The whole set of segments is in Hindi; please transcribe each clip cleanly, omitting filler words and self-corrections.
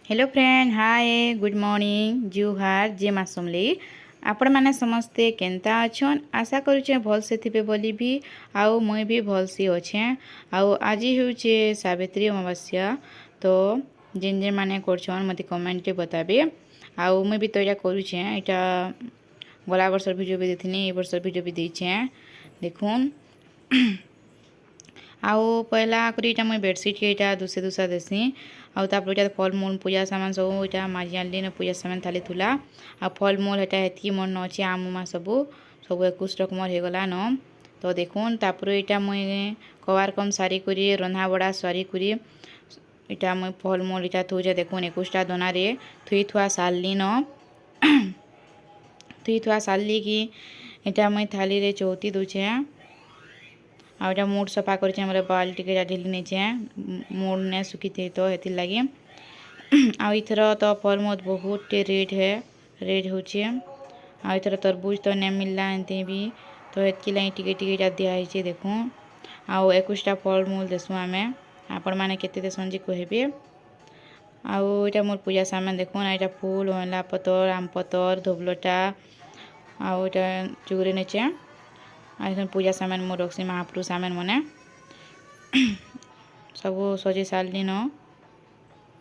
hello friend hi good morning जुहार जे मासमली आपण माने समस्ते केंता अछन आशा करूचे भल से थिबे बोली भी आउ मुई भी भल से अच्छे आउ आज होचे सावित्री अमावस्या तो जिन जिन माने करछन मते कमेंट रे बताबे आउ मुई भी तो एटा करूचे एटा गला वर्ष वीडियो भी देथिनी ए वर्ष वीडियो भी देछे देखुन आउ पहला करी इटा मुई बेडशीट के इटा दुसे दुसा देसी आउ तापर इटा फल मूल पूजा सामान सब इटा माजी आनली न पूजा सामान थाली थुला आ फल मूल हेटा हेतकी मन न अछि आम मा सब 21 रकमर हे गला न तो देखुन तापर इटा मुई कवार कम सारी करी रंधा बड़ा सारी करी इटा मुई फल मूल इटा थुजे देखुन 21टा दोना रे थुई थुआ सालली न थुई थुआ सालली की इटा मुई थाली रे चौती दुचे आउटा मूड सफा करछे हमरे बाल टिके ढिली नेछे मूड ने सुखी थे तो हेति लागि आ इथर तो फल मत बहुत रेट है रेट होचे आ इथर तरबूज तो ने मिलला एते भी तो हेतकी लागि टिके टिके जा दिया हिचे देखु आ 21टा फल मूल देसु आमे आपण माने केते देसन जे कहबे आ इटा मोर पूजा सामान देखुन आ इटा फूल ओला पतर आम पतर धोबलटा आ इटा चुगरे नेछे आ पूजा सामान मोर रखसी महाप्रभु सामान मने सब सजे सारली न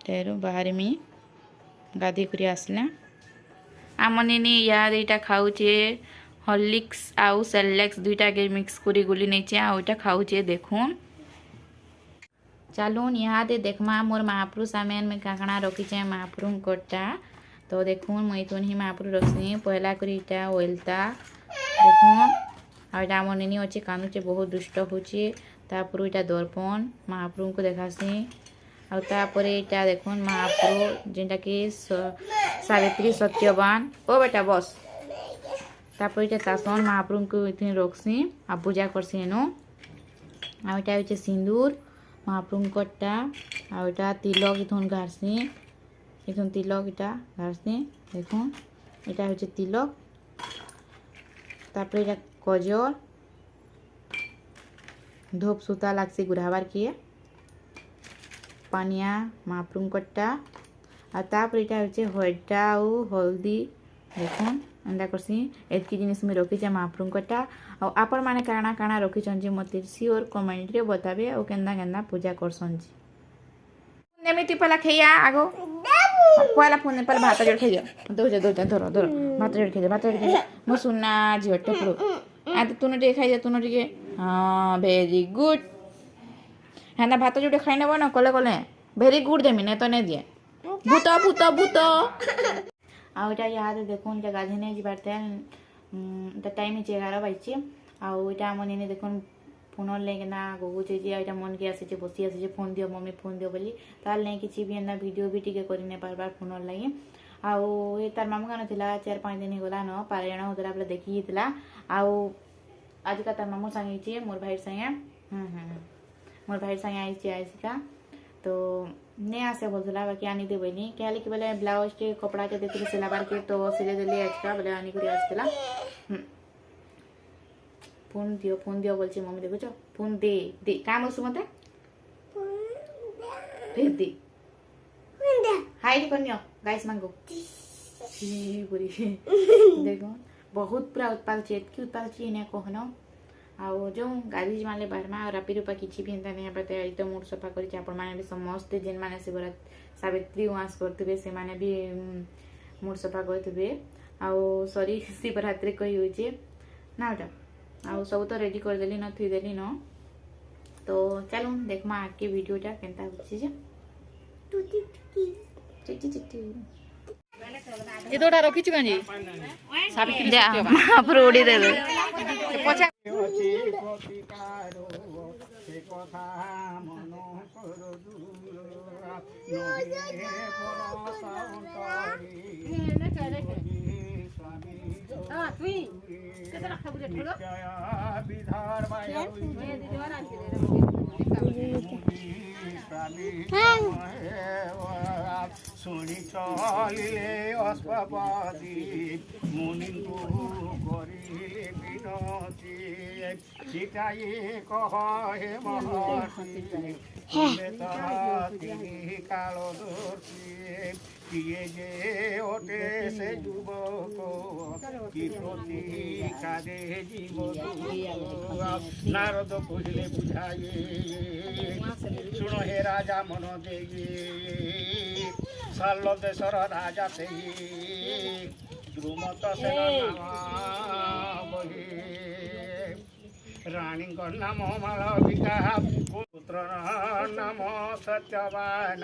तेरु बाहर मी गाधी करी आसले आमनी याद इटा खाऊचे हॉर्लिक्स आउ सेरेलैक्स दुईटा के मिक्स करी गुली नेचे आ ओटा खाऊचे देखुन चलून याद देखमा मोर महाप्रभु सामान में काकणा रखीचे महाप्रभु कोटा तो देखुन मुई तुन ही महाप्रभु रखसी पहला करी इटा ओलता देखुन आ इटा आम निनी अच्छे कानुचे बहुत दुष्ट होचे तापर इटा दर्पण महाप्रभु को देखासी आपर इटा देखुन महाप्रभु जेनटा कि सावित्री सत्यवान ओ बेटा बस तापर इटा तासन महाप्रभु को इतनी रखसी आ पूजा करसी एनु आ इटा होचे सिंदूर महाप्रभु कट्टा आ इटा तिलक इथुन घारसी इथुन तिलक इटा घारसी देखुन इटा होचे तिलक तापर इटा कजर धूप सूता लागसी गुराबार किए पानिया महाप्रभु कट्टा आ तापर इटा होचे हड्डा आउ हल्दी देखुन एंदा करसी एतकी जिनिस में रखीचे महाप्रभु कट्टा आ आपण माने काଣା काଣା रखीछन जे मते सियोर कमेंट रे बताबे आ केंदा केंदा पूजा करसन जी नेमिति पला खैया आगो पहला फोन पहला भात जोड़ खाइयो दो धरो धरो भात जोड़ खाइयो मो सुना झियोटे पुरो आ तुनो टे खाइजा तुनो टे हाँ वेरी गुड हेना भात जोड़े खाइ नेबो न कले कले वेरी गुड देमी ने तो ने दिए भूत भूत भूत आ इटा याद देखुन इटा गाधी ने जिबारते द टाइम है 11 बाइचे आ इटा मने ने देखुन फोन लेके ना गोगुचे जे इटा मन के आसे बसी आसे फोन दियो मम्मी फोन दियो बोली ताल नहीं किछि भी एना वीडियो भी टिके करि ने बार बार फोन लागि आउ ये तार मामू गाना थिला 4-5 दिन गला न पारायण होतला बले देखि हितला आउ आज का तार मामू संगे छि मोर भाई संगे मोर भाई संगे आई छि आइसिका तो ने आसे बोलथला बाकी आनी दे बोली कहले कि बोले ब्लाउज के कपड़ा के देते सिलाबार के तो सिले देले आजका बोले आनी करी आसला फोन दियो बोलछि मम्मी देखो फोन दे दे काम होसु मते फिर दे हाइड करनियो गाइस मांगो पूरी देखो बहुत पूरा उत्पाद छे की उत्पाद छे ने कहनो आउ जो गाड़ी माले बारमा और रापी रूपा किछि भी एंता ने पते आई तो मूड सफा करी आपण माने भी समस्त जेन माने शिवरात सावित्री उआस करतबे से माने भी मूड सफा करतबे आउ सॉरी शिवरात्रि कहि होचे ना ओटा आउ सब तो रेडी कर देली न थुई देली न तो चलो देखमा आके वीडियोटा केनता होछि जे टुटी चिटी चिटी ये दोटा रखी छु कांजी सावित्री जा महाप्रभु उड़ी देबे पछा शुणी चलिले अस्पपादी मुनिंदु करिले विनती सीताई कहे महर्षि कालदर्शी কিয়ে যে ওঠে সে যুবক কি প্রতিকারে জীব নারদ কহিলে বুঝায়ে শুণ হে রাজা মন দেয়ে শাল্য দেশর রাজা সেই দ্রুমত সেন বহি রানীଙ୍କ ନାମ ମାଳବିକା ପୁତ୍ରର ନାମ ସତ୍ୟବାନ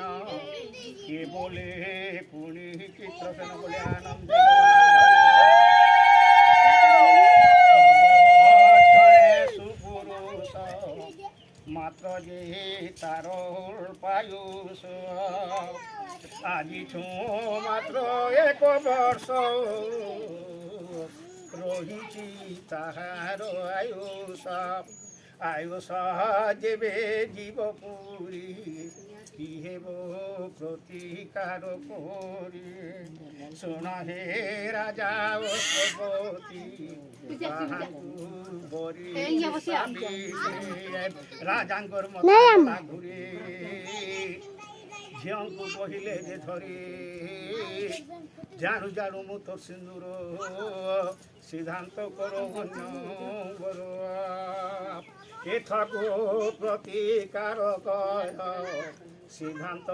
କିଏ ବୋଲେ ପୁଣି ଚିତ୍ରସେନ ବୋଲେ ଆନନ୍ଦ ସୁପୁରୁଷ ମାତ୍ର ଯେ ତାର ପାୟୁଷ ଆଜିଠୁ ମାତ୍ର 1 ବର୍ଷ রহিছি তাহার আয়ুষ যেবে জীব পুরী কি হেব প্রতিকার করি শোণ হে রাজা অশ্বপতি তাহাଙ୍କୁ বরি রাজাঙ্কর মতো ঘুরে ঝিଅଙ୍କୁ କହିଲେ ଯେ ଧରି ଜାଣୁ ଜାଣୁ ମୁଁ ତୋ ସିନ୍ଦୁର ସିଦ୍ଧାନ୍ତ କର ଅନ୍ୟବର ଏଥକୁ ପ୍ରତିକାର କର ସିଦ୍ଧାନ୍ତ